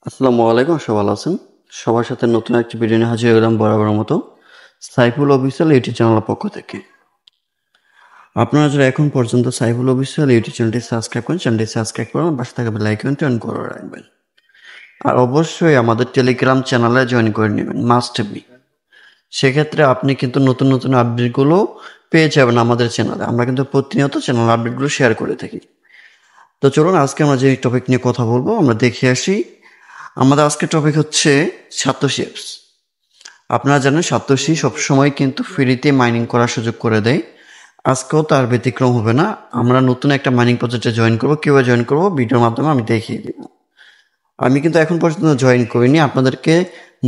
আসসালামু আলাইকুম, সবাই ভালো আছেন? সবার সাথে নতুন একটি ভিডিও নিয়ে হাজির হলাম বরাবর মতো সাইফুল অফিসিয়াল ইউটিউব চ্যানেলের পক্ষ থেকে। আপনারা যারা এখন পর্যন্ত সাইফুল অফিসিয়াল ইউটিউব চ্যানেলটি সাবস্ক্রাইব করেন, চ্যানেলটি সাবস্ক্রাইব করবেন, পাশে থাকা বেল আইকনটি অন করে রাখবেন। আর অবশ্যই আমাদের টেলিগ্রাম চ্যানেলে জয়েন করে নেবেন, মাস্ট বি। সেক্ষেত্রে আপনি কিন্তু নতুন নতুন আপডেটগুলো পেয়ে যাবেন আমাদের চ্যানেলে। আমরা কিন্তু প্রতিনিয়ত চ্যানেল আপডেটগুলো শেয়ার করে থাকি। তো চলুন আজকে আমরা যে টপিক নিয়ে কথা বলবো আমরা দেখে আসি। আমাদের আজকের টপিক হচ্ছে সাতোশি অ্যাপস। আপনারা জানেন সাতোশি সবসময় কিন্তু ফ্রিতে মাইনিং করার সুযোগ করে দেয়। আজকেও তার ব্যতিক্রম হবে না। আমরা নতুন একটা মাইনিং প্রজেক্টে জয়েন করবো। কীভাবে জয়েন করবো ভিডিওর মাধ্যমে আমি দেখিয়ে দিব। আমি কিন্তু এখন পর্যন্ত জয়েন করিনি, আপনাদেরকে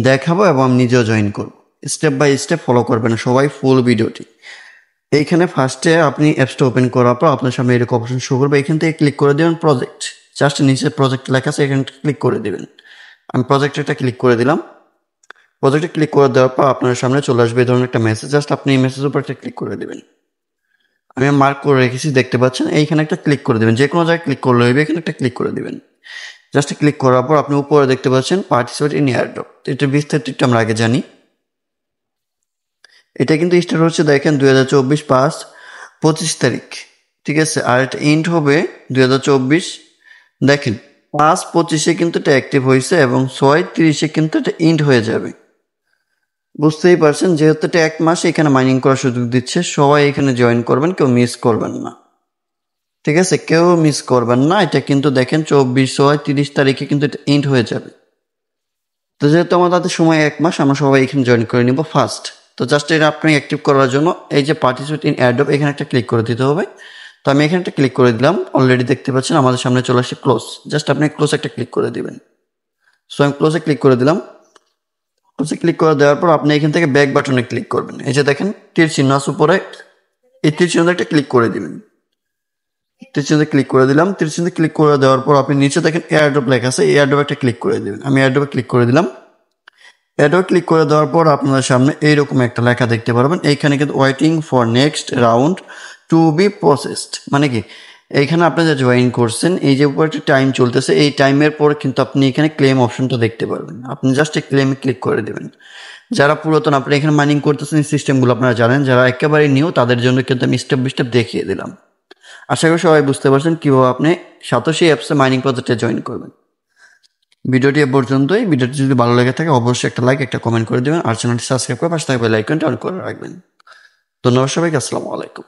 দেখাবো এবং আমি নিজেও জয়েন করব। স্টেপ বাই স্টেপ ফলো করবেন সবাই, ফুল ভিডিওটি। এইখানে ফার্স্টে আপনি অ্যাপসটা ওপেন করার পর আপনার সামনে এরকম অপশন শো করবে। এখান থেকে ক্লিক করে দেবেন প্রজেক্ট। জাস্ট নিচে প্রজেক্ট লেখা আছে, এখানে ক্লিক করে দেবেন। আমি প্রজেক্টটা ক্লিক করে দিলাম। প্রজেক্টে ক্লিক করে দেওয়ার পর আপনার সামনে চলে আসবে এই ধরনের একটা মেসেজ। জাস্ট আপনি এই মেসেজের উপর একটা ক্লিক করে দেবেন। আমি মার্ক করে রেখেছি, দেখতে পাচ্ছেন। এইখানে একটা ক্লিক করে দেবেন, যে কোনো জায়গায় ক্লিক করলে হইবে, এখানে একটা ক্লিক করে দেবেন। জাস্ট ক্লিক করার পর আপনি উপরে দেখতে পাচ্ছেন পার্টিসিপেট ইন এয়ারড্রপ। এটা বিস্তারিত আমরা আগে জানি। এটা কিন্তু স্টার্ট হচ্ছে দেখেন 2024 তারিখ, ঠিক আছে। আর এটা এন্ড হবে 2024 দেখেন 5/25 কিন্তু এটা অ্যাক্টিভ হয়েছে এবং 6/30 কিন্তু এটা এন্ড হয়ে যাবে। বুঝতেই পারছেন, যেহেতু এটা 1 মাস এখানে মাইনিং করার সুযোগ দিচ্ছে। সবাই এখানে জয়েন করবেন, কেউ মিস করবেন না, ঠিক আছে? কেউ মিস করবেন না। এটা কিন্তু দেখেন 24/6/30 তারিখে কিন্তু এটা এন্ড হয়ে যাবে। তো যেহেতু আমাদের হাতে সময় 1 মাস, আমরা সবাই এখানে জয়েন করে নিব ফার্স্ট। তো জাস্ট এটা আপনি অ্যাক্টিভ করার জন্য এই যে পার্টিসিপেট ইন এয়ারড্রপ, এখানে একটা ক্লিক করে দিতে হবে। তো আমি এখানে একটা ক্লিক করে দিলাম। অলরেডি দেখতে পাচ্ছেন আমাদের সামনে চলে আসে ক্লোজ। জাস্ট আপনি ক্লোজ একটা ক্লিক করে দিবেন। সো আমি ক্লোজে ক্লিক করে দিলাম। ক্লোজে ক্লিক করে দেওয়ার পর আপনি এখান থেকে ব্যাক বাটনে ক্লিক করবেন। এই যে দেখেন তীর চিহ্ন আছে উপরে, এই তীর চিহ্নটা একটা ক্লিক করে দিবেন। তীর চিহ্নে ক্লিক করে দিলাম। তীর চিহ্নে ক্লিক করে দেওয়ার পর আপনি নিচে দেখেন এয়ারড্রপ লেখা আছে, এয়ারড্রপ একটা ক্লিক করে দিবেন। আমি এয়ারড্রপে ক্লিক করে দিলাম। এটাও ক্লিক করে দেওয়ার পর আপনার সামনে এইরকম একটা লেখা দেখতে পারবেন। এইখানে কিন্তু waiting for next round to be processed, মানে কি এইখানে আপনি যে জয়েন করছেন, এই যে উপরে একটা টাইম চলতেছে, এই টাইমের পর কিন্তু আপনি এখানে ক্লেম অপশনটা দেখতে পারবেন। আপনি জাস্ট এই ক্লেমে ক্লিক করে দেবেন। যারা পুরাতন, আপনি এখানে মাইনিং করতেছেন, এই সিস্টেমগুলো আপনারা জানেন। যারা একেবারে নিউ, তাদের জন্য কিন্তু আমি স্টেপ বাই স্টেপ দেখিয়ে দিলাম। আশা করি সবাই বুঝতে পারছেন কীভাবে আপনি সাতোশি অ্যাপসে মাইনিং প্রজেক্টে জয়েন করবেন। ভিডিওটি এ পর্যন্তই। ভিডিওটি যদি ভালো লেগে থাকে অবশ্যই একটা লাইক, একটা কমেন্ট করে দেবেন। আর চ্যানেলটি সাবস্ক্রাইব করে পাশে থাকা বেল আইকনটি অন করে রাখবেন। ধন্যবাদ সবাইকে। আসসালামু আলাইকুম।